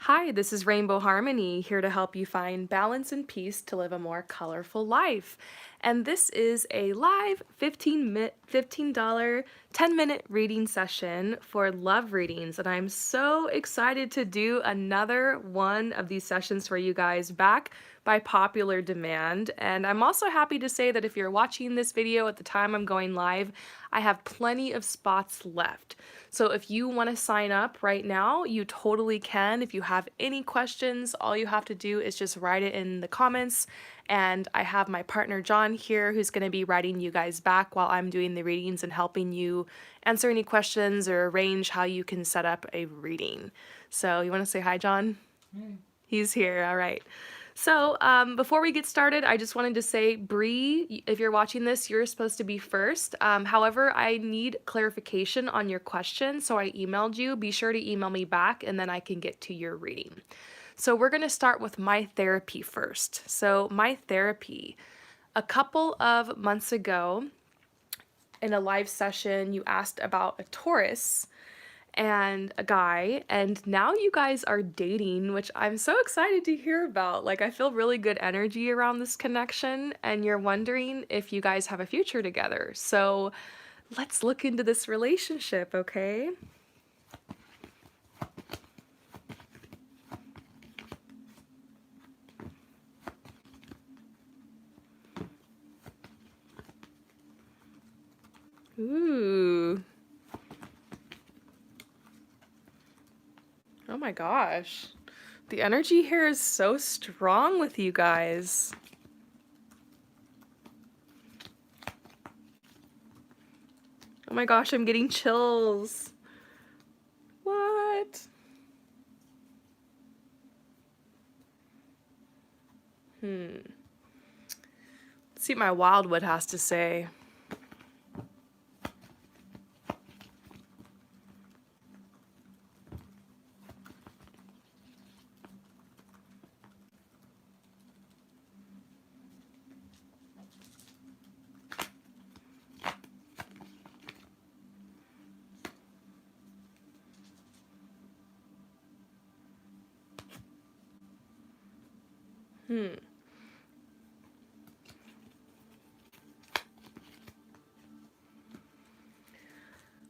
Hi, this is Rainbow Harmony, here to help you find balance and peace to live a more colorful life. And this is a live $15 10-minute reading session for love readings. And I'm so excited to do another one of these sessions for you guys back by popular demand. And I'm also happy to say that if you're watching this video at the time I'm going live, I have plenty of spots left. So if you want to sign up right now, you totally can. If you have any questions, all you have to do is just write it in the comments. And I have my partner John here who's going to be writing you guys back while I'm doing the readings and helping you answer any questions or arrange how you can set up a reading. So you want to say hi, John? He's here. All right. So before we get started, I just wanted to say, Bree, if you're watching this, you're supposed to be first. However, I need clarification on your question, so I emailed you. Be sure to email me back, and then I can get to your reading. So we're going to start with my therapy first. So my therapy, a couple of months ago in a live session, you asked about a Taurus and a guy, and now you guys are dating, which I'm so excited to hear about. Like, I feel really good energy around this connection, and you're wondering if you guys have a future together. So let's look into this relationship, okay? Ooh. Oh my gosh. The energy here is so strong with you guys. Oh my gosh, I'm getting chills. What? Let's see what my Wildwood has to say.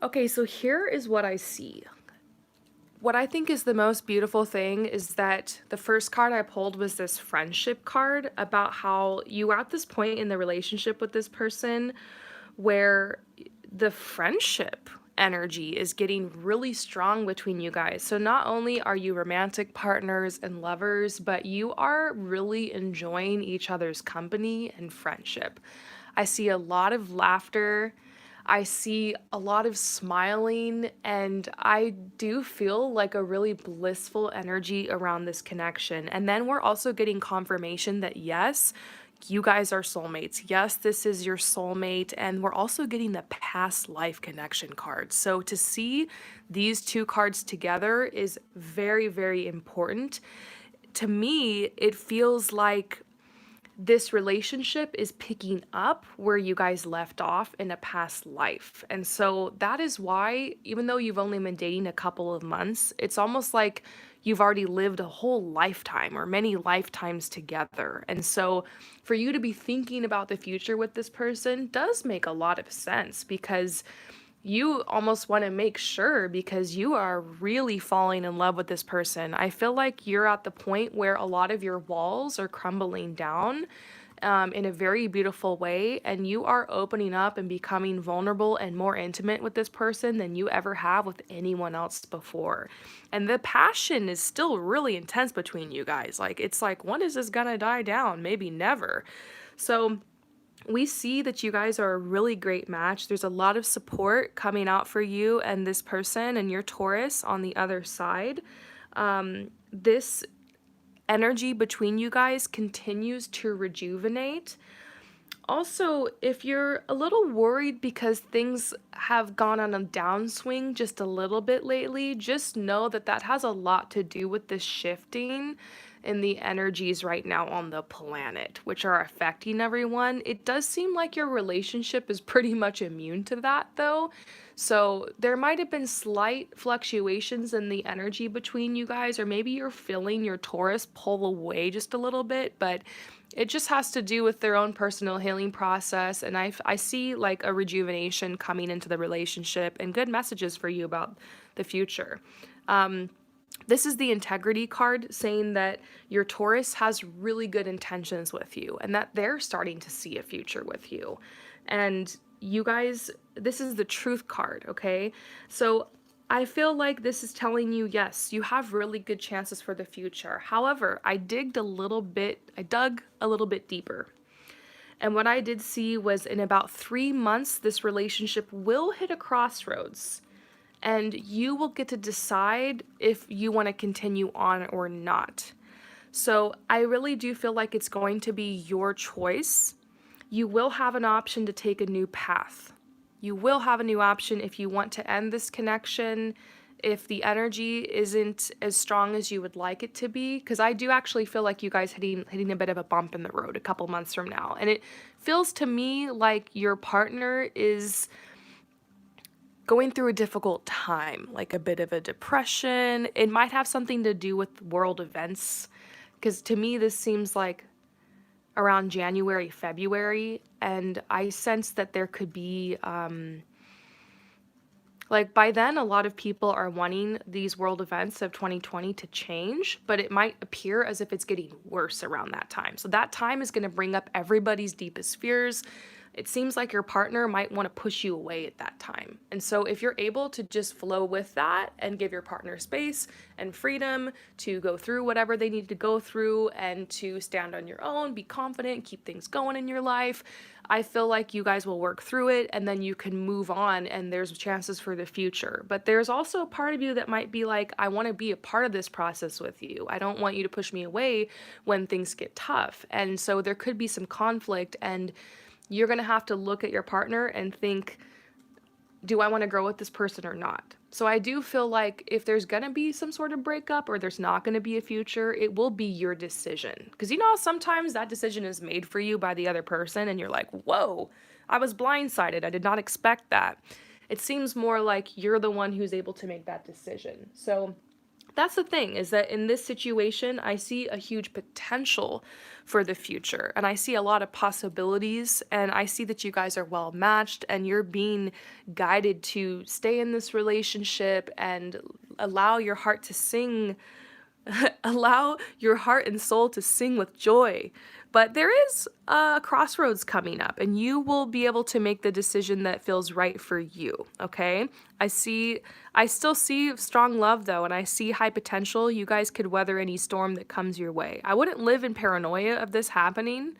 Okay, so here is what I see. What I think is the most beautiful thing is that the first card I pulled was this friendship card about how you are at this point in the relationship with this person where the friendship energy is getting really strong between you guys. So not only are you romantic partners and lovers, but you are really enjoying each other's company and friendship. I see a lot of laughter. I see a lot of smiling, and I do feel like a really blissful energy around this connection. And then we're also getting confirmation that yes, you guys are soulmates. Yes, this is your soulmate. And we're also getting the past life connection card. So to see these two cards together is very, very important. To me, it feels like this relationship is picking up where you guys left off in a past life. And so that is why, even though you've only been dating a couple of months, it's almost like you've already lived a whole lifetime or many lifetimes together. And so for you to be thinking about the future with this person does make a lot of sense because you almost want to make sure because you are really falling in love with this person. I feel like you're at the point where a lot of your walls are crumbling down in a very beautiful way, and you are opening up and becoming vulnerable and more intimate with this person than you ever have with anyone else before. And the passion is still really intense between you guys. Like, it's like, when is this gonna die down? Maybe never. So, we see that you guys are a really great match. There's a lot of support coming out for you and this person and your Taurus on the other side. This energy between you guys continues to rejuvenate. Also, if you're a little worried because things have gone on a downswing just a little bit lately, just know that that has a lot to do with this shifting in the energies right now on the planet, which are affecting everyone. It does seem like your relationship is pretty much immune to that, though. So there might have been slight fluctuations in the energy between you guys, or maybe you're feeling your Taurus pull away just a little bit, but it just has to do with their own personal healing process. And I see like a rejuvenation coming into the relationship and good messages for you about the future. This is the integrity card saying that your Taurus has really good intentions with you and that they're starting to see a future with you. And you guys, this is the truth card, okay? So I feel like this is telling you, yes, you have really good chances for the future. However, I dug a little bit deeper. And what I did see was in about 3 months, this relationship will hit a crossroads and you will get to decide if you want to continue on or not. So I really do feel like it's going to be your choice. You will have an option to take a new path. You will have a new option if you want to end this connection, if the energy isn't as strong as you would like it to be, because I do actually feel like you guys hitting a bit of a bump in the road a couple months from now. And it feels to me like your partner is going through a difficult time, like a bit of a depression. It might have something to do with world events, because to me, this seems like around January, February, and I sense that there could be, like by then, a lot of people are wanting these world events of 2020 to change, but it might appear as if it's getting worse around that time. So that time is going to bring up everybody's deepest fears. It seems like your partner might want to push you away at that time. And so if you're able to just flow with that and give your partner space and freedom to go through whatever they need to go through and to stand on your own, be confident, keep things going in your life, I feel like you guys will work through it and then you can move on and there's chances for the future. But there's also a part of you that might be like, I want to be a part of this process with you. I don't want you to push me away when things get tough. And so there could be some conflict, and you're going to have to look at your partner and think, do I want to grow with this person or not? So I do feel like if there's going to be some sort of breakup or there's not going to be a future, it will be your decision. Because you know, sometimes that decision is made for you by the other person and you're like, whoa, I was blindsided. I did not expect that. It seems more like you're the one who's able to make that decision. So that's the thing, is that in this situation, I see a huge potential for the future and I see a lot of possibilities, and I see that you guys are well matched and you're being guided to stay in this relationship and allow your heart to sing, allow your heart and soul to sing with joy. But there is a crossroads coming up, and you will be able to make the decision that feels right for you, okay? I still see strong love though, and I see high potential. You guys could weather any storm that comes your way. I wouldn't live in paranoia of this happening.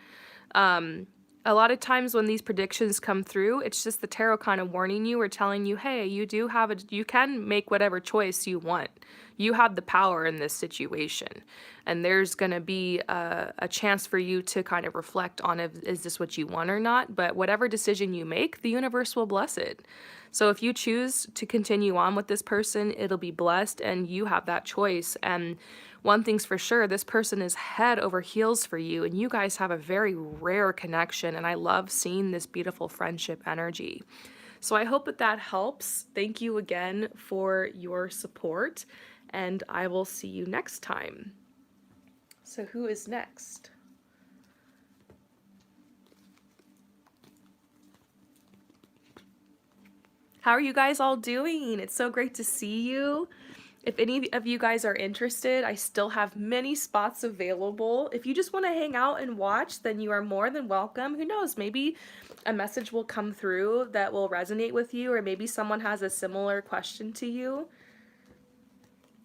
A lot of times when these predictions come through, it's just the tarot kind of warning you or telling you, hey, you can make whatever choice you want. You have the power in this situation. And there's going to be a chance for you to kind of reflect on if, is this what you want or not? But whatever decision you make, the universe will bless it. So if you choose to continue on with this person, it'll be blessed and you have that choice. And one thing's for sure, this person is head over heels for you, and you guys have a very rare connection, and I love seeing this beautiful friendship energy. So I hope that that helps. Thank you again for your support, and I will see you next time. So who is next? How are you guys all doing? It's so great to see you. If any of you guys are interested, I still have many spots available. If you just want to hang out and watch, then you are more than welcome. Who knows, maybe a message will come through that will resonate with you, or maybe someone has a similar question to you.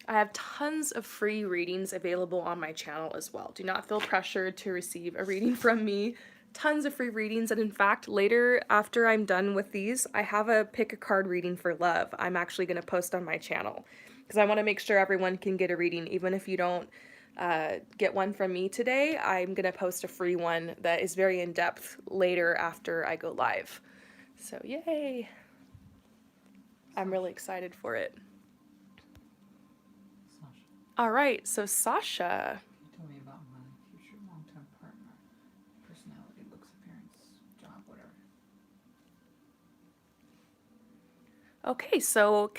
I have tons of free readings available on my channel as well. Do not feel pressured to receive a reading from me. Tons of free readings, and in fact, later after I'm done with these, I have a pick a card reading for love I'm actually going to post on my channel, because I want to make sure everyone can get a reading. Even if you don't get one from me today, I'm going to post a free one that is very in-depth later after I go live. So yay! I'm really excited for it. Sasha, All right, so Sasha. can you tell me Okay, so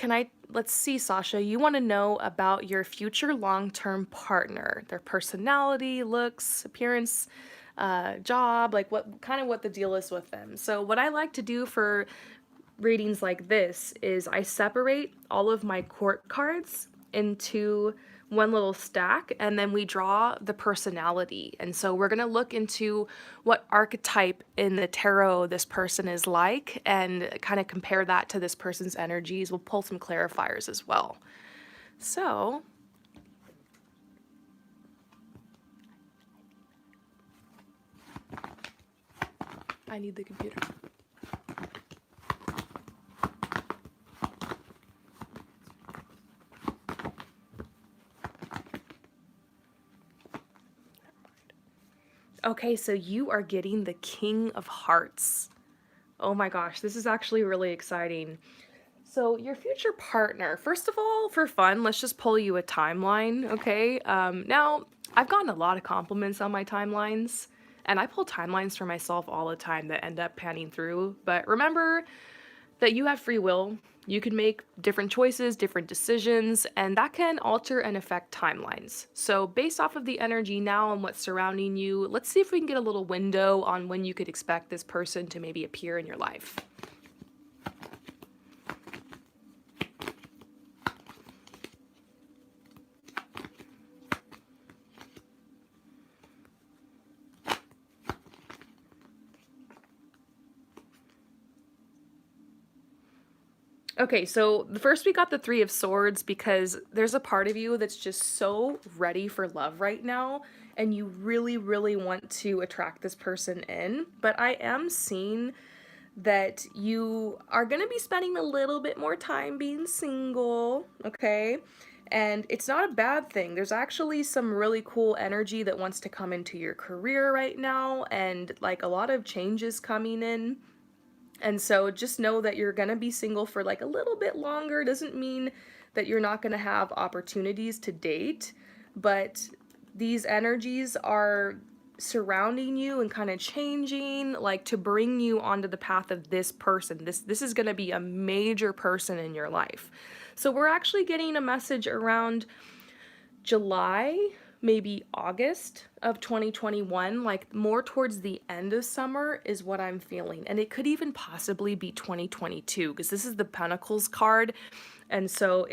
let's see, Sasha, you want to know about your future long-term partner, their personality, looks, appearance, job, like what the deal is with them. So what I like to do for readings like this is I separate all of my court cards into one little stack, and then we draw the personality. And so we're going to look into what archetype in the tarot this person is like and kind of compare that to this person's energies. We'll pull some clarifiers as well. So I need the computer. Okay, so you are getting the King of Hearts. Oh my gosh, this is actually really exciting. So, your future partner, first of all, for fun, let's just pull you a timeline, okay? Now, I've gotten a lot of compliments on my timelines, and I pull timelines for myself all the time that end up panning through. But remember that you have free will. You can make different choices, different decisions, and that can alter and affect timelines. So, based off of the energy now and what's surrounding you, let's see if we can get a little window on when you could expect this person to maybe appear in your life. Okay, so the first we got the Three of Swords because there's a part of you that's just so ready for love right now, and you really, really want to attract this person in. But I am seeing that you are going to be spending a little bit more time being single, okay? And it's not a bad thing. There's actually some really cool energy that wants to come into your career right now, and like a lot of changes coming in. And so just know that you're going to be single for like a little bit longer. Doesn't mean that you're not going to have opportunities to date, but these energies are surrounding you and kind of changing like to bring you onto the path of this person. This is going to be a major person in your life. So we're actually getting a message around July, maybe August of 2021, like more towards the end of summer is what I'm feeling. And it could even possibly be 2022 because this is the Pentacles card. And so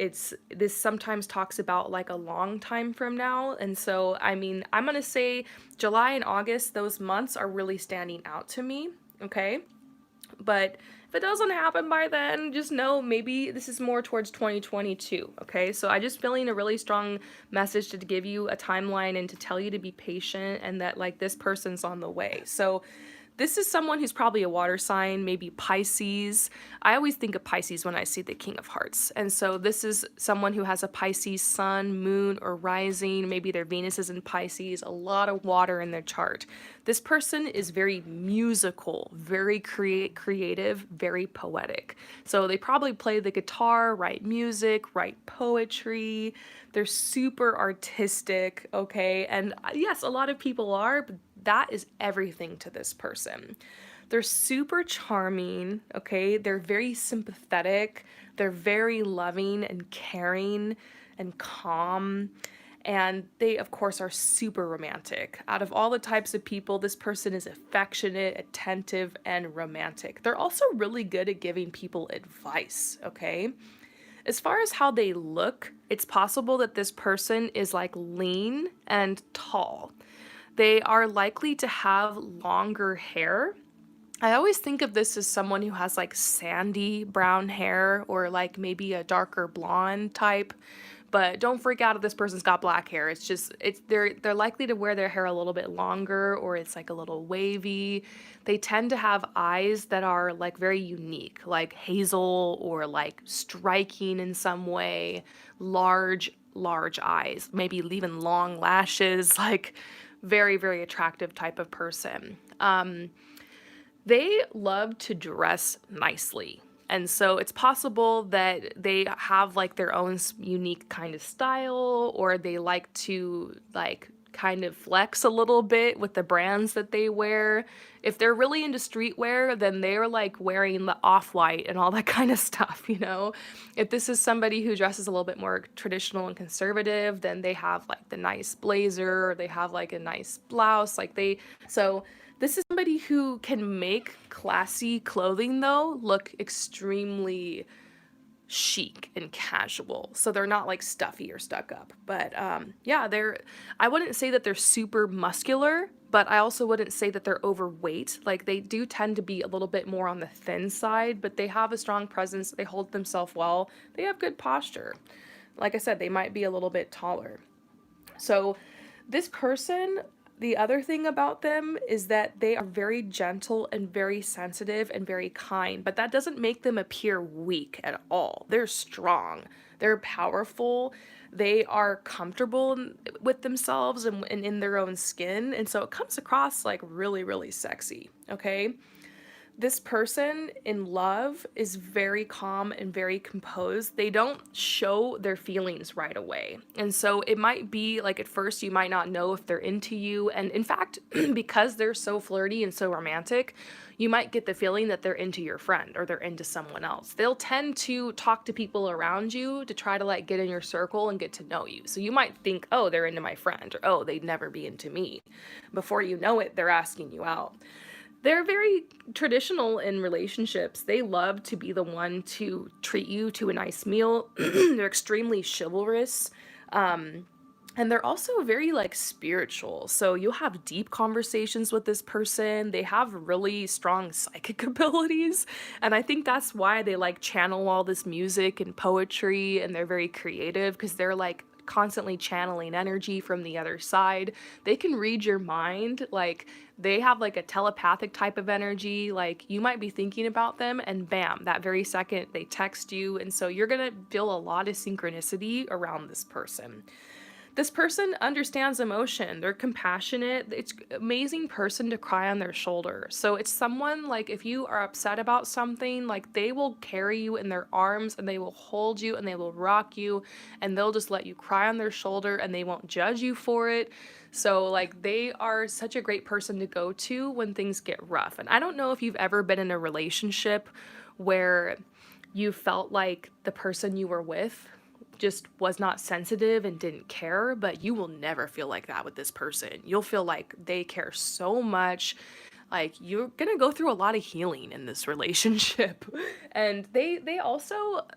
this sometimes talks about like a long time from now. And so, I mean, I'm going to say July and August, those months are really standing out to me. Okay. But if it doesn't happen by then, just know maybe this is more towards 2022, okay? So I just feeling a really strong message to give you a timeline and to tell you to be patient and that like this person's on the way. So this is someone who's probably a water sign, maybe Pisces. I always think of Pisces when I see the King of Hearts. And so this is someone who has a Pisces sun, moon, or rising. Maybe their Venus is in Pisces, a lot of water in their chart. This person is very musical, very creative, very poetic. So they probably play the guitar, write music, write poetry. They're super artistic, okay? And yes, a lot of people are, but that is everything to this person. They're super charming, okay? They're very sympathetic. They're very loving and caring and calm. And they, of course, are super romantic. Out of all the types of people, this person is affectionate, attentive, and romantic. They're also really good at giving people advice, okay? As far as how they look, it's possible that this person is like lean and tall. They are likely to have longer hair. I always think of this as someone who has like sandy brown hair or like maybe a darker blonde type. But don't freak out if this person's got black hair. It's just they're likely to wear their hair a little bit longer or it's like a little wavy. They tend to have eyes that are like very unique, like hazel or like striking in some way, large eyes, maybe even long lashes, like very, very attractive type of person. They love to dress nicely. And so it's possible that they have like their own unique kind of style or they like to like kind of flex a little bit with the brands that they wear. If they're really into streetwear, then they're like wearing the off-white and all that kind of stuff, you know? If this is somebody who dresses a little bit more traditional and conservative, then they have like the nice blazer, or they have like a nice blouse, so this is somebody who can make classy clothing though look extremely chic and casual. So they're not like stuffy or stuck up. But yeah, I wouldn't say that they're super muscular, but I also wouldn't say that they're overweight. Like they do tend to be a little bit more on the thin side, but they have a strong presence. They hold themselves well. They have good posture. Like I said, they might be a little bit taller. So this person, the other thing about them is that they are very gentle and very sensitive and very kind, but that doesn't make them appear weak at all. They're strong, they're powerful, they are comfortable with themselves and in their own skin, and so it comes across like really, really sexy, okay? This person in love is very calm and very composed. They don't show their feelings right away. And so it might be like at first you might not know if they're into you. And in fact, because they're so flirty and so romantic, you might get the feeling that they're into your friend or they're into someone else. They'll tend to talk to people around you to try to like get in your circle and get to know you. So you might think, oh, they're into my friend, or oh, they'd never be into me. Before you know it, they're asking you out. They're very traditional in relationships. They love to be the one to treat you to a nice meal. They're extremely chivalrous. And they're also very like spiritual. So you'll have deep conversations with this person. They have really strong psychic abilities. And I think that's why they like channel all this music and poetry, and they're very creative because they're like constantly channeling energy from the other side. They can read your mind. Like they have like a telepathic type of energy. Like you might be thinking about them and bam, that very second they text you. And so you're going to feel a lot of synchronicity around this person. This person understands emotion. They're compassionate. It's an amazing person to cry on their shoulder. So it's someone like if you are upset about something, like they will carry you in their arms and they will hold you and they will rock you and they'll just let you cry on their shoulder and they won't judge you for it. So like they are such a great person to go to when things get rough. And I don't know if you've ever been in a relationship where you felt like the person you were with just was not sensitive and didn't care, but you will never feel like that with this person. You'll feel like they care so much. Like you're gonna go through a lot of healing in this relationship. And they also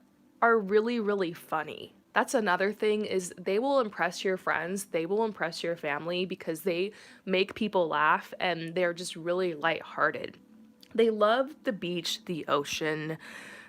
are really, really funny. That's another thing is they will impress your friends, they will impress your family because they make people laugh and they're just really lighthearted. They love the beach, the ocean.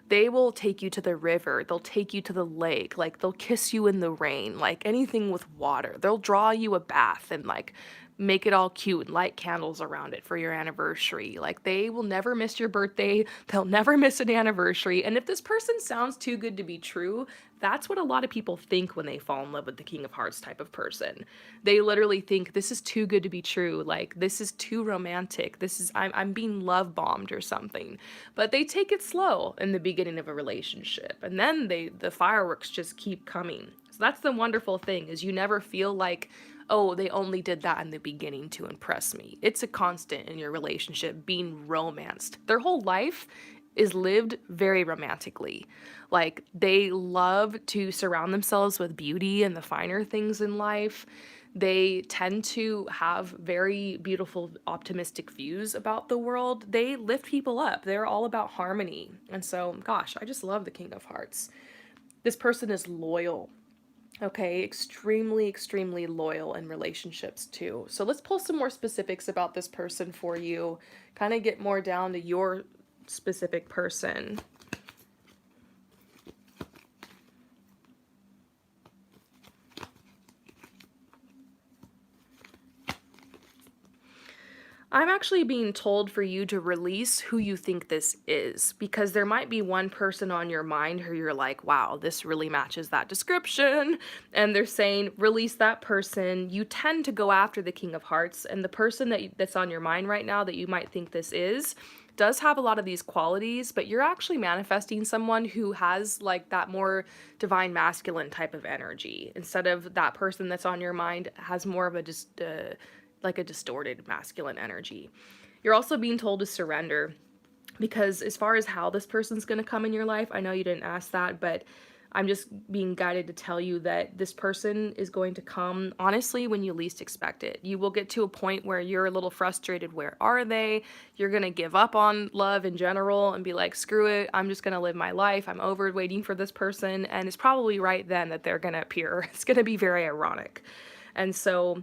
They will take you to the river. They'll take you to the lake. Like they'll kiss you in the rain, like anything with water. They'll draw you a bath and like make it all cute and light candles around it for your anniversary. Like they will never miss your birthday. They'll never miss an anniversary. And if this person sounds too good to be true, that's what a lot of people think when they fall in love with the King of Hearts type of person. They literally think this is too good to be true. Like this is too romantic. I'm being love bombed or something. But they take it slow in the beginning of a relationship. And then the fireworks just keep coming. So that's the wonderful thing is you never feel like, oh, they only did that in the beginning to impress me. It's a constant in your relationship being romanced. Their whole life is lived very romantically. Like they love to surround themselves with beauty and the finer things in life. They tend to have very beautiful, optimistic views about the world. They lift people up. They're all about harmony. And so, gosh, I just love the King of Hearts. This person is loyal. Okay, extremely, extremely loyal in relationships too. So let's pull some more specifics about this person for you, kind of get more down to your specific person. I'm actually being told for you to release who you think this is because there might be one person on your mind who you're like, wow, this really matches that description. And they're saying, release that person. You tend to go after the King of Hearts, and the person that's on your mind right now that you might think this is, does have a lot of these qualities, but you're actually manifesting someone who has like that more divine masculine type of energy instead of that person that's on your mind has more of a just like a distorted masculine energy. You're also being told to surrender because as far as how this person's going to come in your life, I know you didn't ask that, but I'm just being guided to tell you that this person is going to come honestly when you least expect it. You will get to a point where you're a little frustrated. Where are they? You're going to give up on love in general and be like, screw it. I'm just going to live my life. I'm over waiting for this person. And it's probably right then that they're going to appear. It's going to be very ironic. And so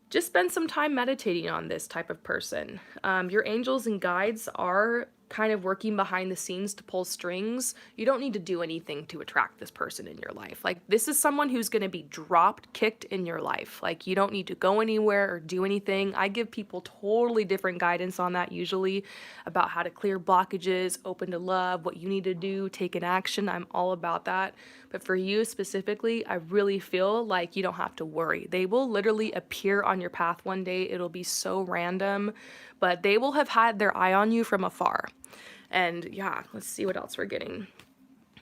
just spend some time meditating on this type of person. Your angels and guides are kind of working behind the scenes to pull strings. You don't need to do anything to attract this person in your life. Like, this is someone who's going to be dropped, kicked in your life. Like, you don't need to go anywhere or do anything. I give people totally different guidance on that usually about how to clear blockages, open to love, what you need to do, take an action. I'm all about that. But for you specifically, I really feel like you don't have to worry. They will literally appear on your path one day. It'll be so random, but they will have had their eye on you from afar. And yeah, let's see what else we're getting.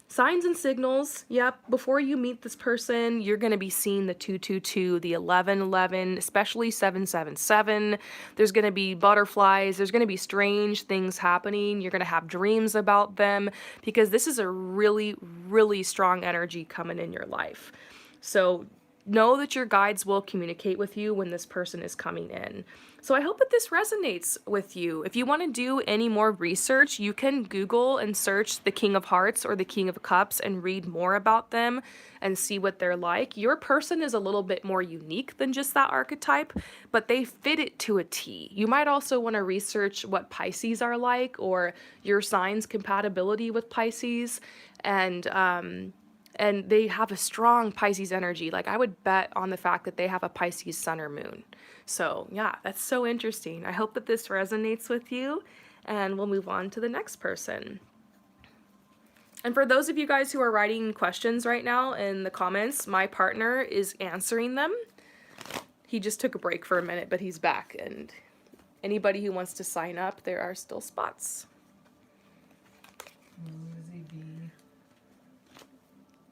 Signs and signals. Yep, before you meet this person, you're going to be seeing the 222, the 1111, especially 777. There's going to be butterflies. There's going to be strange things happening. You're going to have dreams about them because this is a really, really strong energy coming in your life. So know that your guides will communicate with you when this person is coming in. So I hope that this resonates with you. If you want to do any more research, you can Google and search the King of Hearts or the King of Cups and read more about them and see what they're like. Your person is a little bit more unique than just that archetype, but they fit it to a T. You might also want to research what Pisces are like or your sign's compatibility with Pisces, and they have a strong Pisces energy. Like, I would bet on the fact that they have a Pisces sun or moon. So yeah, that's so interesting. I hope that this resonates with you, and we'll move on to the next person. And for those of you guys who are writing questions right now in the comments, my partner is answering them. He just took a break for a minute, but he's back. And anybody who wants to sign up, there are still spots. Lizzie B.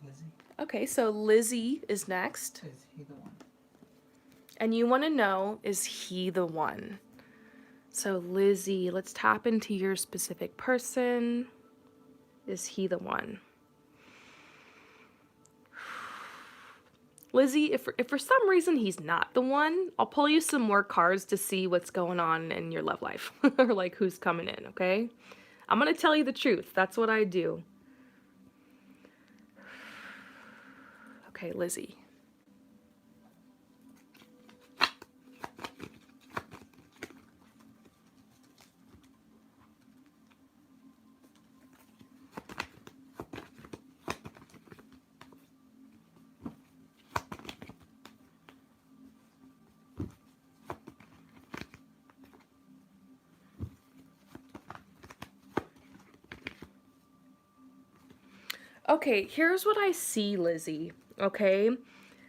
Lizzie? Okay, so Lizzie is next. Is he the one? And you want to know, is he the one? So Lizzie, let's tap into your specific person. Is he the one? Lizzie, if for some reason he's not the one, I'll pull you some more cards to see what's going on in your love life. Or like who's coming in, okay? I'm going to tell you the truth. That's what I do. Okay, Lizzie. Okay, here's what I see, Lizzie, okay?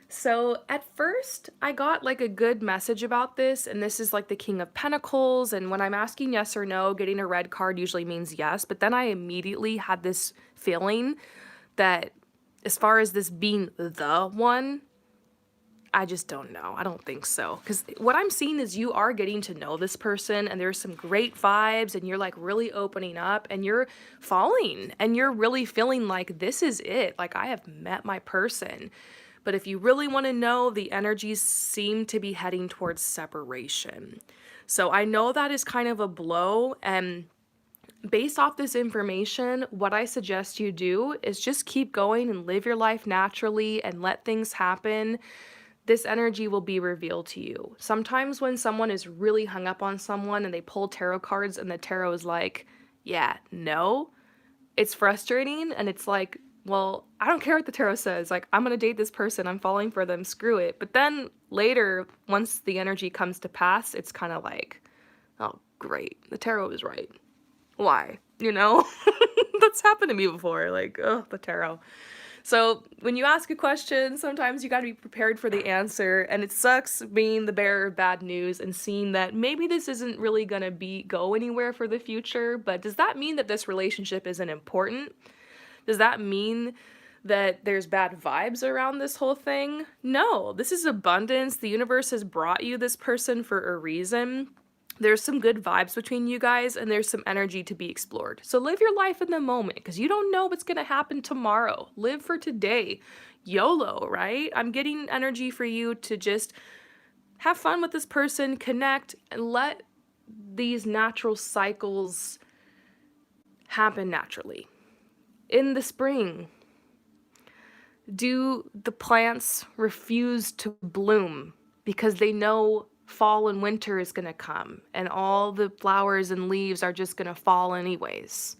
So at first, I got like a good message about this, and this is like the King of Pentacles, and when I'm asking yes or no, getting a red card usually means yes, but then I immediately had this feeling that as far as this being the one, I just don't know. I don't think so. Because what I'm seeing is you are getting to know this person and there's some great vibes and you're like really opening up and you're falling and you're really feeling like this is it. Like, I have met my person. But if you really want to know, the energies seem to be heading towards separation. So I know that is kind of a blow, and based off this information, what I suggest you do is just keep going and live your life naturally and let things happen. This energy will be revealed to you. Sometimes when someone is really hung up on someone and they pull tarot cards and the tarot is like, yeah, no, it's frustrating and it's like, well, I don't care what the tarot says. Like, I'm gonna date this person, I'm falling for them, screw it. But then later, once the energy comes to pass, it's kind of like, oh, great, the tarot is right. Why? You know? That's happened to me before. Like, oh, the tarot. So when you ask a question, sometimes you got to be prepared for the answer, and it sucks being the bearer of bad news and seeing that maybe this isn't really gonna be go anywhere for the future. But does that mean that this relationship isn't important? Does that mean that there's bad vibes around this whole thing? No, this is abundance. The universe has brought you this person for a reason. There's some good vibes between you guys, and there's some energy to be explored. So live your life in the moment because you don't know what's going to happen tomorrow. Live for today. YOLO, right? I'm getting energy for you to just have fun with this person, connect, and let these natural cycles happen naturally. In the spring, do the plants refuse to bloom because they know fall and winter is going to come and all the flowers and leaves are just going to fall anyways?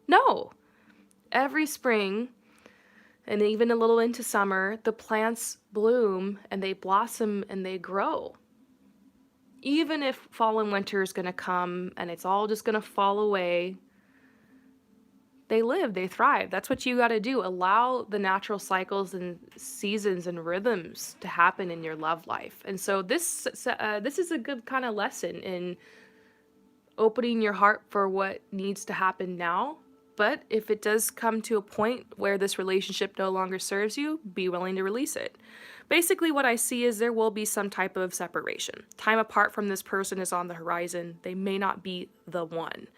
No. Every spring and even a little into summer, the plants bloom and they blossom and they grow. Even if fall and winter is going to come and it's all just going to fall away, they live, they thrive. That's what you got to do. Allow the natural cycles and seasons and rhythms to happen in your love life. And so this is a good kind of lesson in opening your heart for what needs to happen now. But if it does come to a point where this relationship no longer serves you, be willing to release it. Basically, what I see is there will be some type of separation. Time apart from this person is on the horizon. They may not be the one.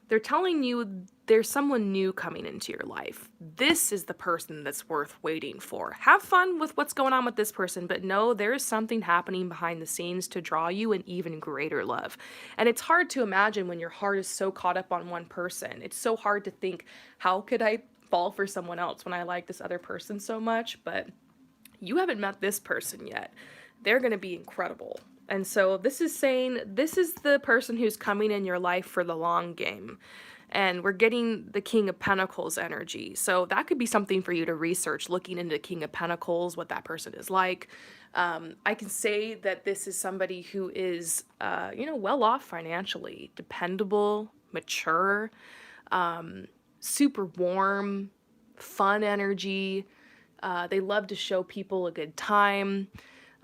They're telling you there's someone new coming into your life. This is the person that's worth waiting for. Have fun with what's going on with this person, but know there is something happening behind the scenes to draw you an even greater love. And it's hard to imagine when your heart is so caught up on one person. It's so hard to think, how could I fall for someone else when I like this other person so much? But you haven't met this person yet. They're going to be incredible. And so this is saying this is the person who's coming in your life for the long game. And we're getting the King of Pentacles energy. So that could be something for you to research, looking into King of Pentacles, what that person is like. I can say that this is somebody who is, well off financially, dependable, mature, super warm, fun energy. They love to show people a good time.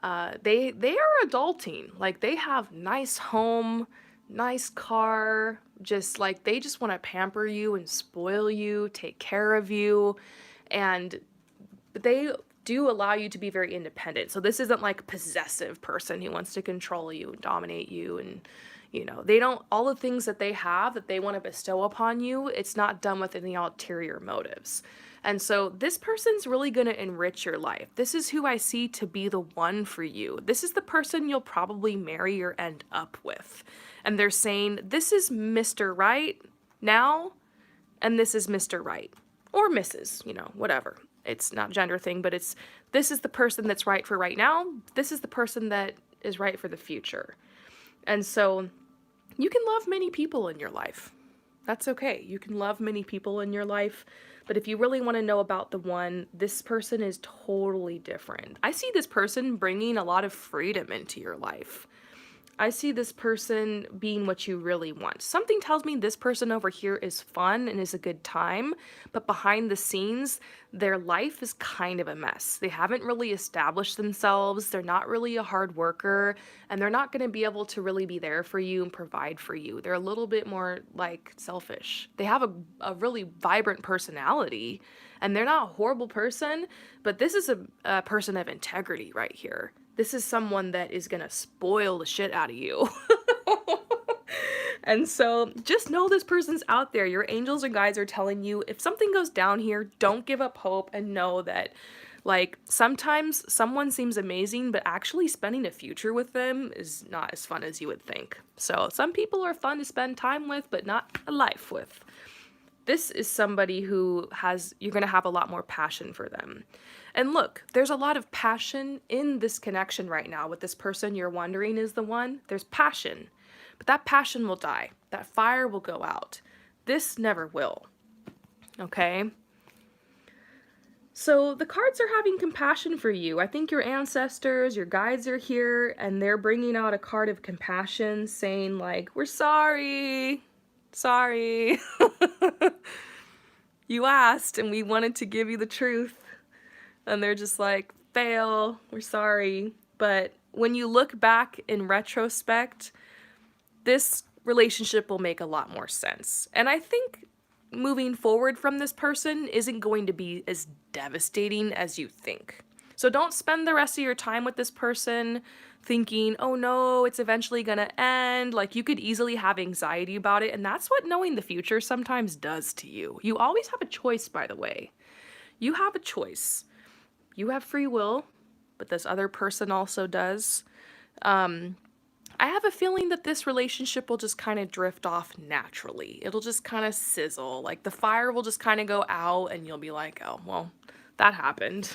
They are adulting. Like they have nice home, nice car, just like they just want to pamper you and spoil you, take care of you, and they do allow you to be very independent. So this isn't like a possessive person who wants to control you and dominate you, and they don't, all the things that they have that they want to bestow upon you, it's not done with any ulterior motives. And so this person's really going to enrich your life. This is who I see to be the one for you. This is the person you'll probably marry or end up with. And they're saying, this is Mr. Right now, and this is Mr. Right. Or Mrs., whatever. It's not a gender thing, but this is the person that's right for right now. This is the person that is right for the future. And so you can love many people in your life. That's okay. You can love many people in your life. But if you really want to know about the one, this person is totally different. I see this person bringing a lot of freedom into your life. I see this person being what you really want. Something tells me this person over here is fun and is a good time, but behind the scenes, their life is kind of a mess. They haven't really established themselves, they're not really a hard worker, and they're not going to be able to really be there for you and provide for you. They're a little bit more like selfish. They have a really vibrant personality, and they're not a horrible person, but this is a person of integrity right here. This is someone that is gonna spoil the shit out of you. And so just know this person's out there. Your angels and guides are telling you if something goes down here, don't give up hope and know that, like, sometimes someone seems amazing, but actually spending a future with them is not as fun as you would think. So some people are fun to spend time with, but not a life with. This is somebody who you're going to have a lot more passion for them. And look, there's a lot of passion in this connection right now with this person you're wondering is the one. There's passion, but that passion will die. That fire will go out. This never will. Okay? So the cards are having compassion for you. I think your ancestors, your guides are here, and they're bringing out a card of compassion saying like, we're sorry. Sorry. You asked and we wanted to give you the truth. And they're just like, fail, we're sorry. But when you look back in retrospect, this relationship will make a lot more sense. And I think moving forward from this person isn't going to be as devastating as you think. So don't spend the rest of your time with this person thinking, oh no, it's eventually gonna end. Like, you could easily have anxiety about it. And that's what knowing the future sometimes does to you. You always have a choice, by the way. You have a choice. You have free will, but this other person also does. I have a feeling that this relationship will just kind of drift off naturally. It'll just kind of sizzle. Like, the fire will just kind of go out and you'll be like, oh, well, that happened.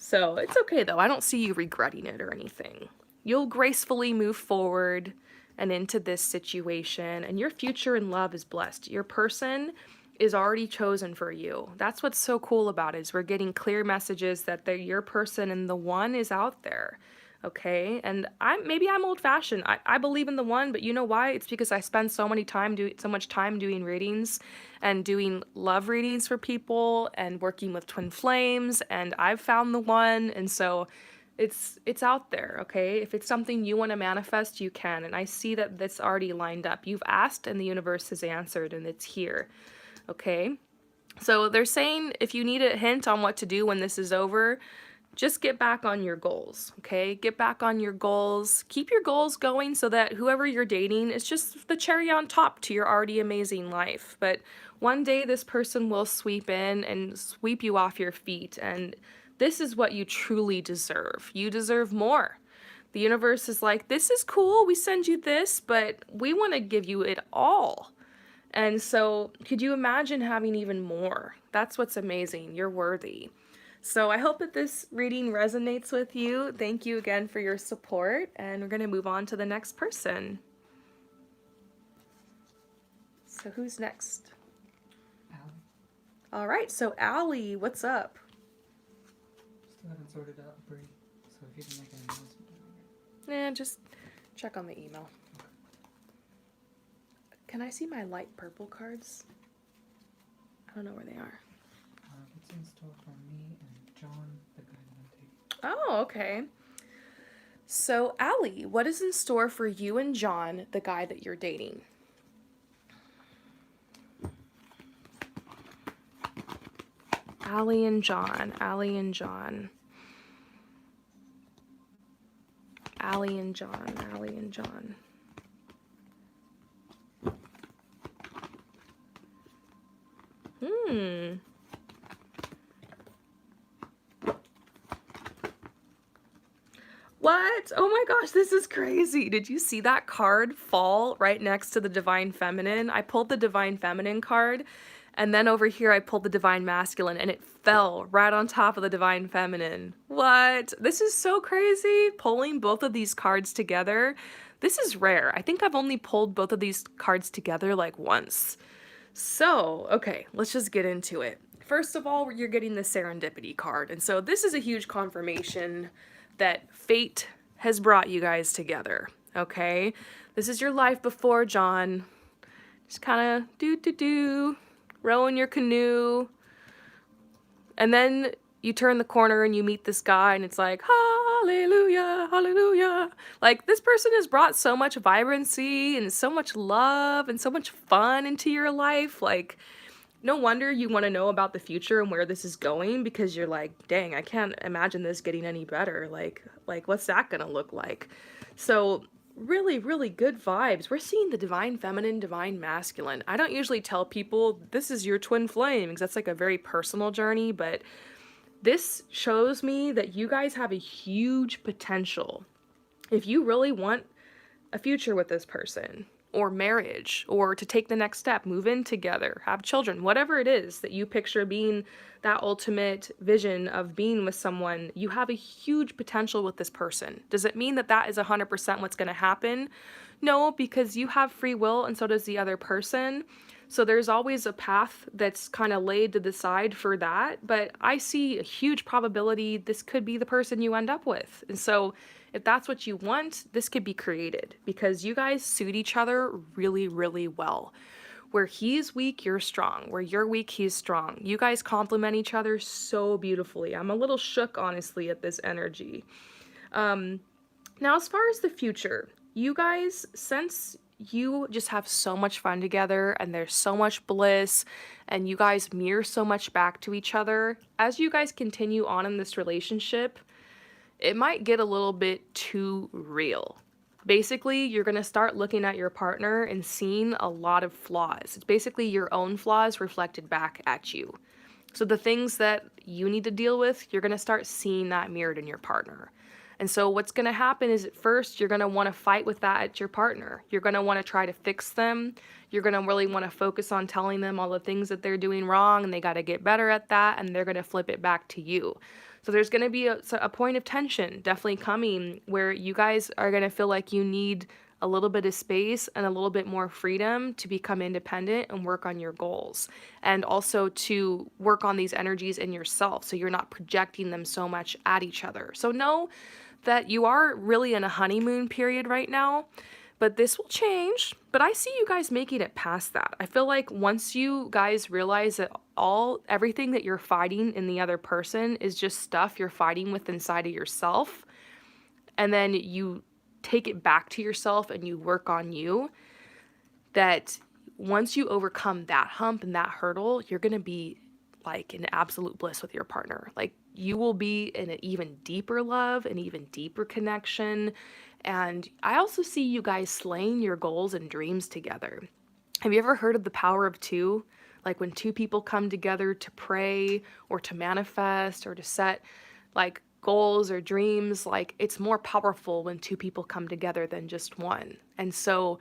So it's okay though. I don't see you regretting it or anything. You'll gracefully move forward and into this situation, and your future in love is blessed. Your person is already chosen for you. That's what's so cool about it, is we're getting clear messages that they're your person and the one is out there. Okay, and maybe I'm old-fashioned. I believe in the one, but you know why? It's because I spend so much time doing readings and doing love readings for people and working with twin flames, and I've found the one, and so it's out there. Okay, if it's something you want to manifest, you can, and I see that that's already lined up. You've asked and the universe has answered, and it's here. Okay, so they're saying if you need a hint on what to do when this is over, just get back on your goals, okay? Get back on your goals. Keep your goals going so that whoever you're dating is just the cherry on top to your already amazing life. But one day this person will sweep in and sweep you off your feet, and this is what you truly deserve. You deserve more. The universe is like, this is cool, we send you this, but we want to give you it all. And so, could you imagine having even more? That's what's amazing. You're worthy. So I hope that this reading resonates with you. Thank you again for your support, and we're going to move on to the next person. So who's next? Allie. All right, so Allie, what's up? Still haven't sorted out Bree, so if you can make an announcement. Just check on the email. Can I see my light purple cards? I don't know where they are. What's in store for me and John, the guy that I'm dating? Oh, okay. So, Allie, what is in store for you and John, the guy that you're dating? Allie and John, Allie and John. Allie and John, Allie and John. What? Oh my gosh, this is crazy. Did you see that card fall right next to the Divine Feminine? I pulled the Divine Feminine card, and then over here I pulled the Divine Masculine, and it fell right on top of the Divine Feminine. What? This is so crazy, pulling both of these cards together. This is rare. I think I've only pulled both of these cards together like once. So, okay, let's just get into it. First of all, you're getting the Serendipity card, and so this is a huge confirmation that fate has brought you guys together, okay? This is your life before John. Just kind of rowing your canoe. And then you turn the corner and you meet this guy and it's like, hallelujah, hallelujah. Like, this person has brought so much vibrancy and so much love and so much fun into your life. Like, no wonder you want to know about the future and where this is going, because you're like, dang, I can't imagine this getting any better. Like what's that gonna look like? So really, really good vibes. We're seeing the Divine Feminine, Divine Masculine. I don't usually tell people this is your twin flame because that's like a very personal journey, but this shows me that you guys have a huge potential. If you really want a future with this person, or marriage, or to take the next step, move in together, have children, whatever it is that you picture being that ultimate vision of being with someone, you have a huge potential with this person. Does it mean that that is 100% what's going to happen? No, because you have free will and so does the other person. So there's always a path that's kind of laid to the side for that, but I see a huge probability this could be the person you end up with. And so if that's what you want, this could be created because you guys suit each other really, really well. Where he's weak, you're strong. Where you're weak, he's strong. You guys complement each other so beautifully. I'm a little shook, honestly, at this energy. Now, as far as the future, you guys, since you just have so much fun together and there's so much bliss and you guys mirror so much back to each other, as you guys continue on in this relationship, it might get a little bit too real. Basically, you're going to start looking at your partner and seeing a lot of flaws. It's basically your own flaws reflected back at you. So the things that you need to deal with, you're going to start seeing that mirrored in your partner. And so what's going to happen is at first you're going to want to fight with that at your partner. You're going to want to try to fix them. You're going to really want to focus on telling them all the things that they're doing wrong and they got to get better at that, and they're going to flip it back to you. So there's going to be a point of tension definitely coming where you guys are going to feel like you need a little bit of space and a little bit more freedom to become independent and work on your goals, and also to work on these energies in yourself so you're not projecting them so much at each other. So know that you are really in a honeymoon period right now, but this will change. But I see you guys making it past that. I feel like once you guys realize that everything that you're fighting in the other person is just stuff you're fighting with inside of yourself, and then you take it back to yourself and you work on you, that once you overcome that hump and that hurdle, you're going to be like in absolute bliss with your partner. Like you will be in an even deeper love, an even deeper connection. And I also see you guys slaying your goals and dreams together. Have you ever heard of the power of two? Like when two people come together to pray or to manifest or to set like goals or dreams, like it's more powerful when two people come together than just one. And so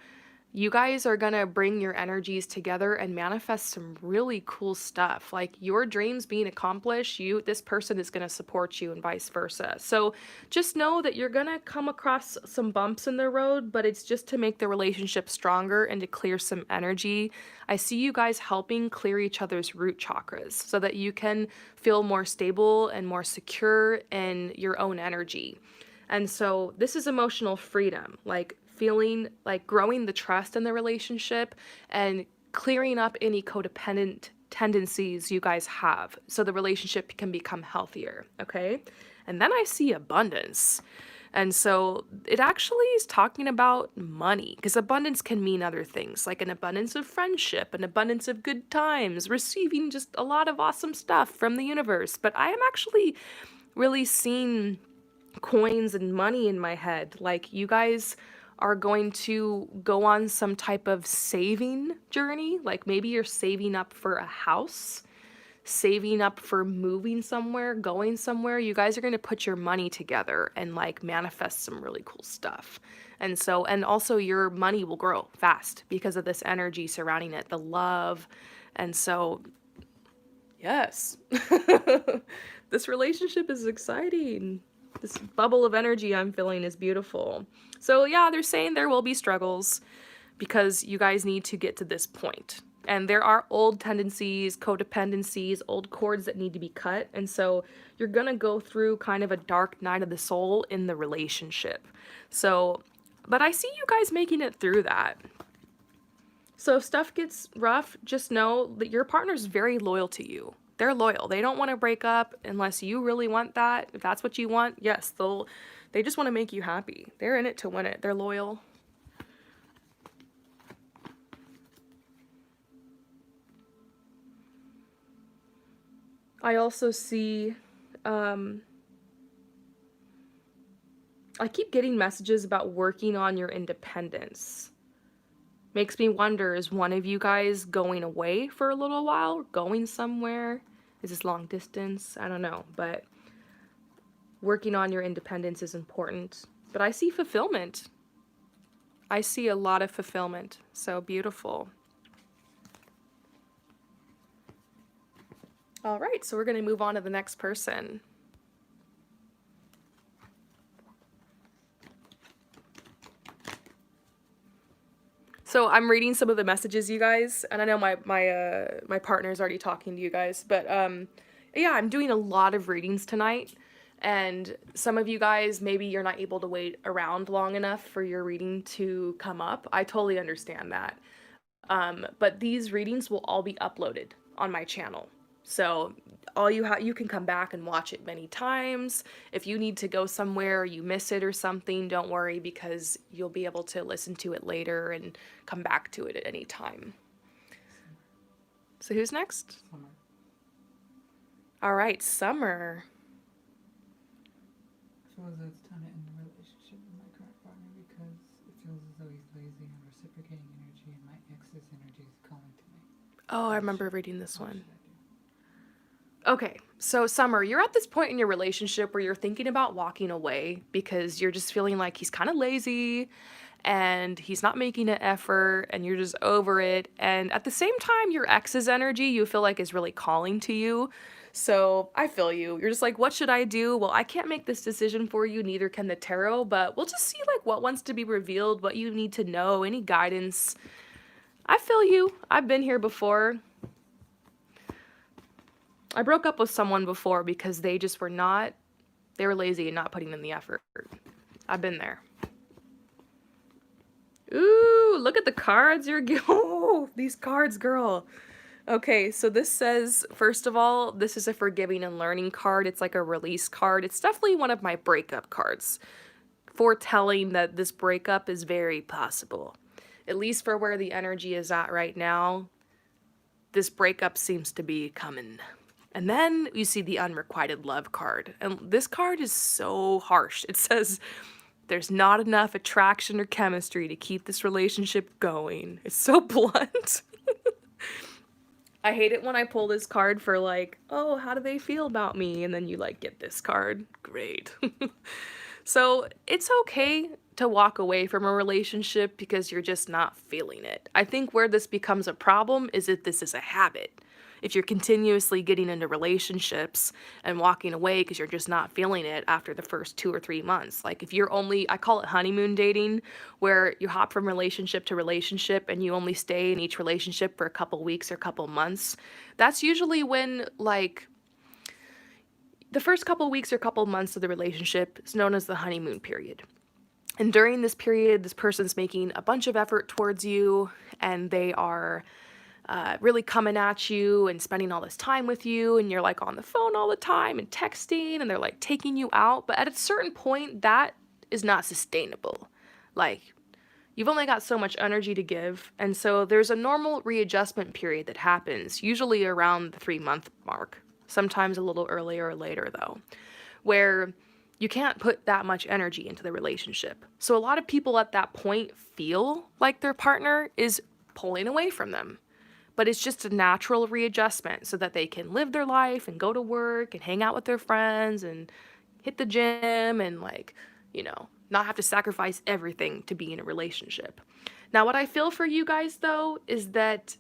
you guys are gonna bring your energies together and manifest some really cool stuff. Like your dreams being accomplished, this person is gonna support you and vice versa. So just know that you're gonna come across some bumps in the road, but it's just to make the relationship stronger and to clear some energy. I see you guys helping clear each other's root chakras so that you can feel more stable and more secure in your own energy. And so this is emotional freedom, like feeling like growing the trust in the relationship and clearing up any codependent tendencies you guys have so the relationship can become healthier, okay? And then I see abundance. And so it actually is talking about money, because abundance can mean other things, like an abundance of friendship, an abundance of good times, receiving just a lot of awesome stuff from the universe. But I am actually really seeing coins and money in my head. Like you guys are going to go on some type of saving journey. Like maybe you're saving up for a house, saving up for moving somewhere, going somewhere. You guys are going to put your money together and like manifest some really cool stuff. And so, and also your money will grow fast because of this energy surrounding it, the love. And so, yes, this relationship is exciting. This bubble of energy I'm feeling is beautiful. So yeah, they're saying there will be struggles because you guys need to get to this point. And there are old tendencies, codependencies, old cords that need to be cut. And so you're going to go through kind of a dark night of the soul in the relationship. So, but I see you guys making it through that. So if stuff gets rough, just know that your partner's very loyal to you. They're loyal. They don't want to break up unless you really want that. If that's what you want, yes, they just want to make you happy. They're in it to win it. They're loyal. I also see, I keep getting messages about working on your independence. Makes me wonder, is one of you guys going away for a little while? Going somewhere? Is this long distance? I don't know, but working on your independence is important. But I see fulfillment. I see a lot of fulfillment. So beautiful. All right, so we're going to move on to the next person. So I'm reading some of the messages, you guys, and I know my partner's already talking to you guys, but yeah, I'm doing a lot of readings tonight, and some of you guys, maybe you're not able to wait around long enough for your reading to come up. I totally understand that. But these readings will all be uploaded on my channel. So all you can come back and watch it many times. If you need to go somewhere, you miss it or something, don't worry, because you'll be able to listen to it later and come back to it at any time. So who's next? Summer. All right, Summer. I feel as though it's time to end the relationship with my current partner because it feels as though he's lazy and reciprocating energy, and my ex's energy is calling to me. Oh, I remember reading this What one. should I do? Okay, so Summer, you're at this point in your relationship where you're thinking about walking away because you're just feeling like he's kind of lazy and he's not making an effort and you're just over it. And at the same time, your ex's energy you feel like is really calling to you. So I feel you. You're just like, what should I do? Well, I can't make this decision for you, neither can the tarot, but we'll just see like what wants to be revealed, what you need to know, any guidance. I feel you. I've been here before. I broke up with someone before because they just were not, they were lazy and not putting in the effort. I've been there. Ooh, look at the cards you're oh, these cards, girl. Okay, so this says, first of all, this is a forgiving and learning card. It's like a release card. It's definitely one of my breakup cards, foretelling that this breakup is very possible. At least for where the energy is at right now, this breakup seems to be coming. And then you see the unrequited love card. And this card is so harsh. It says, there's not enough attraction or chemistry to keep this relationship going. It's so blunt. I hate it when I pull this card for like, oh, how do they feel about me? And then you like get this card. Great. So it's okay to walk away from a relationship because you're just not feeling it. I think where this becomes a problem is if this is a habit. If you're continuously getting into relationships and walking away because you're just not feeling it after the first 2 or 3 months. Like if you're only, I call it honeymoon dating, where you hop from relationship to relationship and you only stay in each relationship for a couple weeks or couple months. That's usually when like the first couple weeks or couple months of the relationship is known as the honeymoon period. And during this period, this person's making a bunch of effort towards you and they are really coming at you and spending all this time with you, and you're like on the phone all the time and texting, and they're like taking you out. But at a certain point, that is not sustainable. Like, you've only got so much energy to give, and so there's a normal readjustment period that happens, usually around the 3-month mark, sometimes a little earlier or later, though, where you can't put that much energy into the relationship. So a lot of people at that point feel like their partner is pulling away from them. But it's just a natural readjustment so that they can live their life and go to work and hang out with their friends and hit the gym and like, not have to sacrifice everything to be in a relationship. Now, what I feel for you guys though is that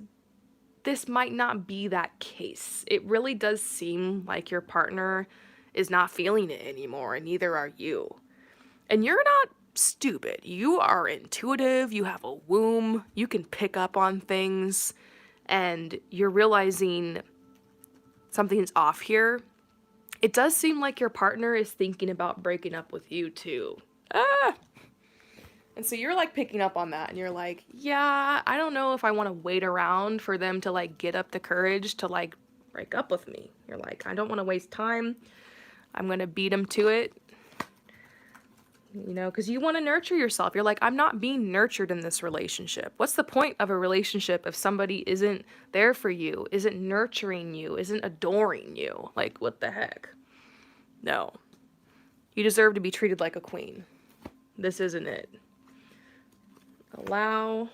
this might not be that case. It really does seem like your partner is not feeling it anymore, and neither are you. And you're not stupid. You are intuitive, you have a womb, you can pick up on things. And you're realizing something's off here. It does seem like your partner is thinking about breaking up with you too. And so you're like picking up on that and you're like, yeah, I don't know if I want to wait around for them to like get up the courage to like break up with me. You're like, I don't want to waste time. I'm going to beat them to it. Because you want to nurture yourself. You're like, I'm not being nurtured in this relationship. What's the point of a relationship if somebody isn't there for you, isn't nurturing you, isn't adoring you? Like, what the heck? No. You deserve to be treated like a queen. This isn't it. Allow.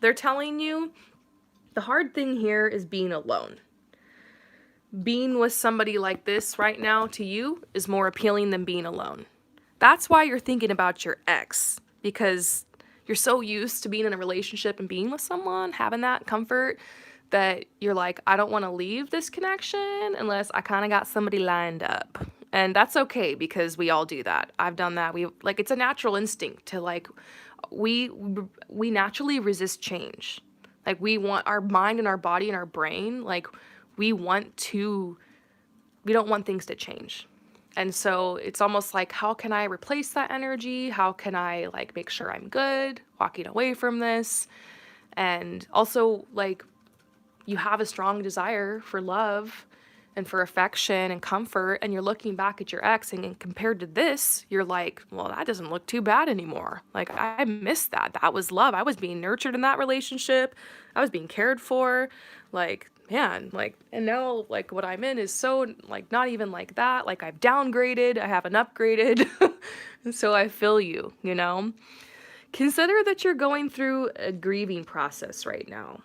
They're telling you the hard thing here is being alone. Being with somebody like this right now to you is more appealing than being alone. That's why you're thinking about your ex, because you're so used to being in a relationship and being with someone, having that comfort, that you're like, I don't want to leave this connection unless I kind of got somebody lined up. And that's okay because we all do that. I've done that. It's a natural instinct to like, we naturally resist change. Like we want our mind and our body and our brain, like we want to we don't want things to change. And so it's almost like, how can I replace that energy? How can I like make sure I'm good walking away from this? And also, like, you have a strong desire for love and for affection and comfort, and you're looking back at your ex, and compared to this, you're like, well, that doesn't look too bad anymore. Like, I miss that. That was love. I was being nurtured in that relationship. I was being cared for. Like, man, like, and now, like, what I'm in is so, like, not even like that. Like, I've downgraded, I haven't upgraded. And so I feel you, you know? Consider that you're going through a grieving process right now.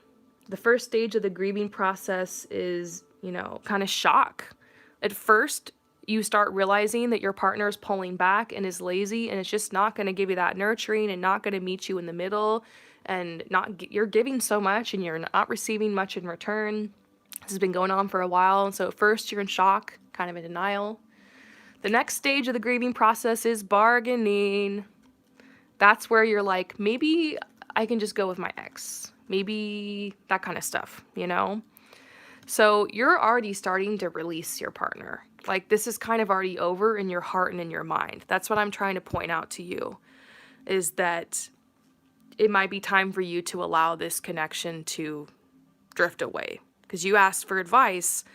The first stage of the grieving process is, you know, kind of shock. At first, you start realizing that your partner is pulling back and is lazy, and it's just not going to give you that nurturing and not going to meet you in the middle, and you're giving so much and you're not receiving much in return. This has been going on for a while, and so at first you're in shock, kind of in denial. The next stage of the grieving process is bargaining. That's where you're like, maybe I can just go with my ex. Maybe that kind of stuff, you know? So you're already starting to release your partner. Like, this is kind of already over in your heart and in your mind. That's what I'm trying to point out to you, is that it might be time for you to allow this connection to drift away. Because you asked for advice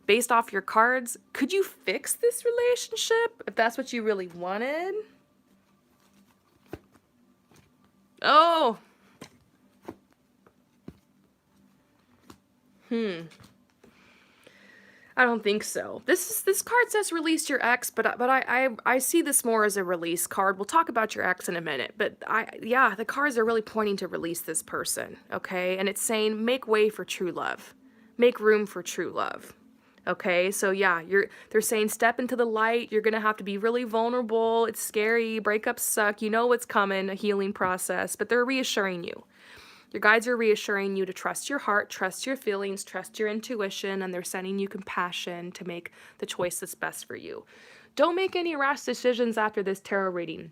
based off your cards. Could you fix this relationship if that's what you really wanted? Oh. I don't think so. This card says release your ex, but I see this more as a release card. We'll talk about your ex in a minute, but yeah, the cards are really pointing to release this person, okay? And it's saying make way for true love. Make room for true love. Okay? So yeah, they're saying step into the light. You're going to have to be really vulnerable. It's scary. Breakups suck. You know what's coming, a healing process, but they're reassuring you. Your guides are reassuring you to trust your heart, trust your feelings, trust your intuition, and they're sending you compassion to make the choice that's best for you. Don't make any rash decisions after this tarot reading.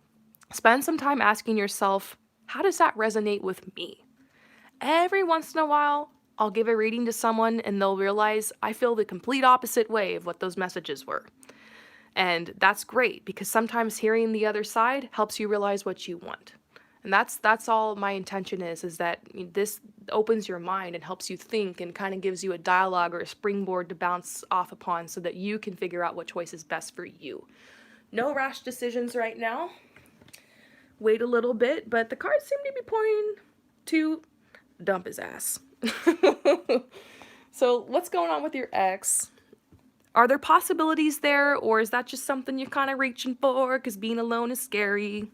Spend some time asking yourself, how does that resonate with me? Every once in a while, I'll give a reading to someone and they'll realize I feel the complete opposite way of what those messages were. And that's great, because sometimes hearing the other side helps you realize what you want. And that's all my intention is that this opens your mind and helps you think and kind of gives you a dialogue or a springboard to bounce off upon so that you can figure out what choice is best for you. No rash decisions right now. Wait a little bit, but the cards seem to be pointing to dump his ass. So what's going on with your ex? Are there possibilities there, or is that just something you're kind of reaching for because being alone is scary?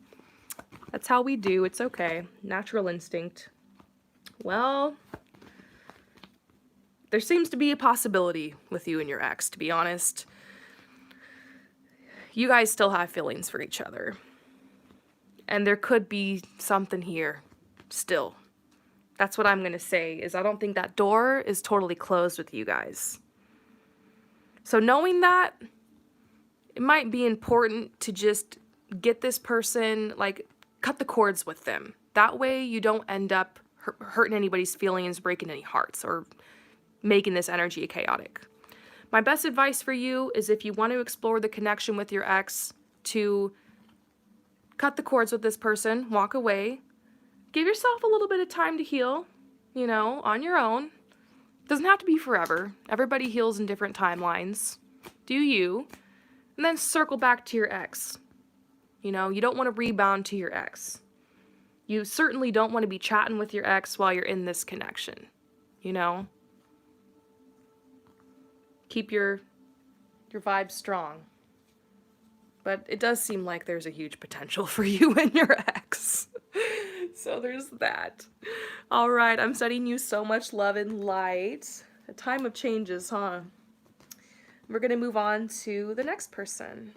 That's how we do. It's okay. Natural instinct. Well, there seems to be a possibility with you and your ex, to be honest. You guys still have feelings for each other. And there could be something here still. That's what I'm going to say, is I don't think that door is totally closed with you guys. So knowing that, it might be important to just get this person, like, cut the cords with them. That way you don't end up hurting anybody's feelings, breaking any hearts, or making this energy chaotic. My best advice for you is, if you want to explore the connection with your ex, to cut the cords with this person, walk away, give yourself a little bit of time to heal, you know, on your own. It doesn't have to be forever. Everybody heals in different timelines. Do you. And then circle back to your ex. You know, you don't want to rebound to your ex. You certainly don't want to be chatting with your ex while you're in this connection. You know? Keep your vibe strong. But it does seem like there's a huge potential for you and your ex. So there's that. All right, I'm sending you so much love and light. A time of changes, huh? We're going to move on to the next person.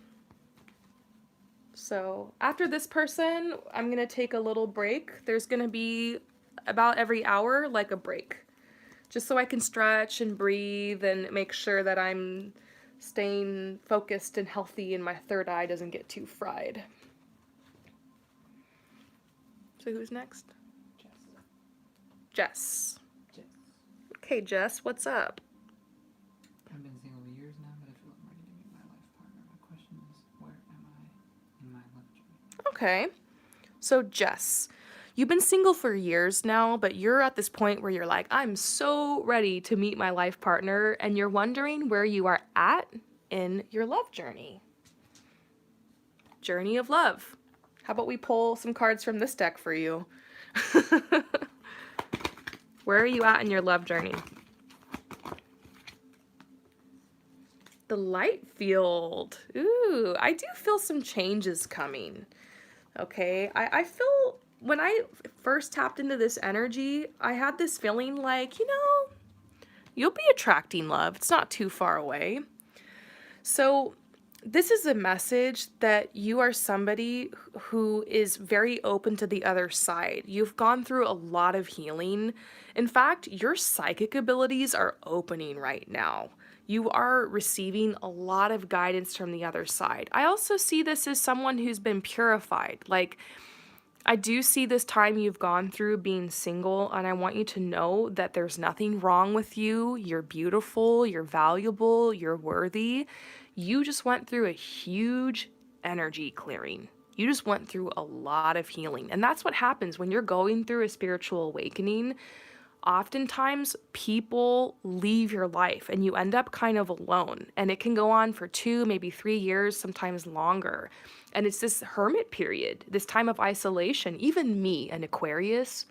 So after this person, I'm going to take a little break. There's going to be about every hour, like a break. Just so I can stretch and breathe and make sure that I'm staying focused and healthy and my third eye doesn't get too fried. So who's next? Jess. Jess. Okay, Jess, what's up? I've been single years now, but I feel like I'm Okay. So, Jess, you've been single for years now, but you're at this point where you're like, I'm so ready to meet my life partner, and you're wondering where you are at in your love journey. Journey of love. How about we pull some cards from this deck for you? Where are you at in your love journey? The light field. Ooh, I do feel some changes coming. Okay, I feel when I first tapped into this energy, I had this feeling like, you'll be attracting love. It's not too far away. So, this is a message that you are somebody who is very open to the other side. You've gone through a lot of healing. In fact, your psychic abilities are opening right now. You are receiving a lot of guidance from the other side. I also see this as someone who's been purified. Like, I do see this time you've gone through being single, and I want you to know that there's nothing wrong with you. You're beautiful, you're valuable, you're worthy. You just went through a huge energy clearing. You just went through a lot of healing. And that's what happens when you're going through a spiritual awakening. Oftentimes, people leave your life and you end up kind of alone. And it can go on for 2, maybe 3 years, sometimes longer. And it's this hermit period, this time of isolation. Even me, an Aquarius,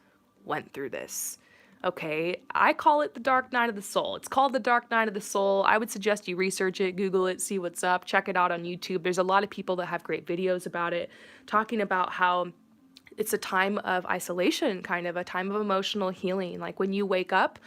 went through this. Okay, I call it the dark night of the soul. It's called the dark night of the soul. I would suggest you research it, Google it, see what's up, check it out on YouTube. There's a lot of people that have great videos about it, talking about how it's a time of isolation, kind of a time of emotional healing. Like when you wake up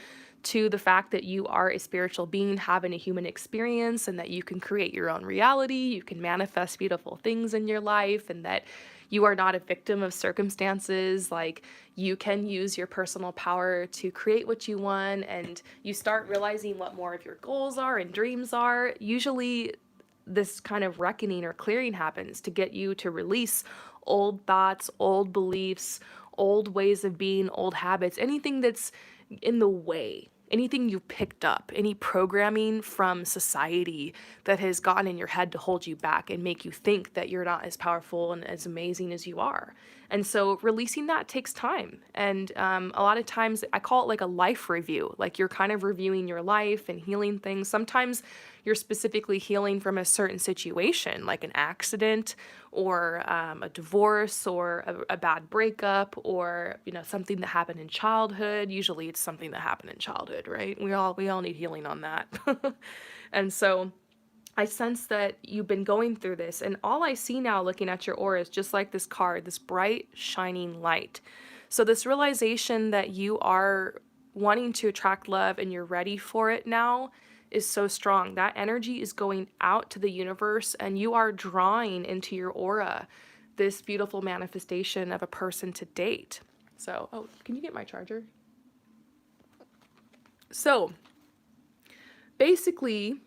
to the fact that you are a spiritual being having a human experience and that you can create your own reality, you can manifest beautiful things in your life, and that you are not a victim of circumstances. Like you can use your personal power to create what you want, and you start realizing what more of your goals are and dreams are. Usually this kind of reckoning or clearing happens to get you to release old thoughts, old beliefs, old ways of being, old habits, anything that's in the way, anything you picked up, any programming from society that has gotten in your head to hold you back and make you think that you're not as powerful and as amazing as you are. And so releasing that takes time. And a lot of times I call it like a life review, like you're kind of reviewing your life and healing things. Sometimes you're specifically healing from a certain situation, like an accident or a divorce or a bad breakup or something that happened in childhood. Usually it's something that happened in childhood, right? We all need healing on that. And so I sense that you've been going through this, and all I see now looking at your aura is just like this card, this bright, shining light. So this realization that you are wanting to attract love and you're ready for it now is so strong. That energy is going out to the universe, and you are drawing into your aura this beautiful manifestation of a person to date. So, oh, can you get my charger? So, basically,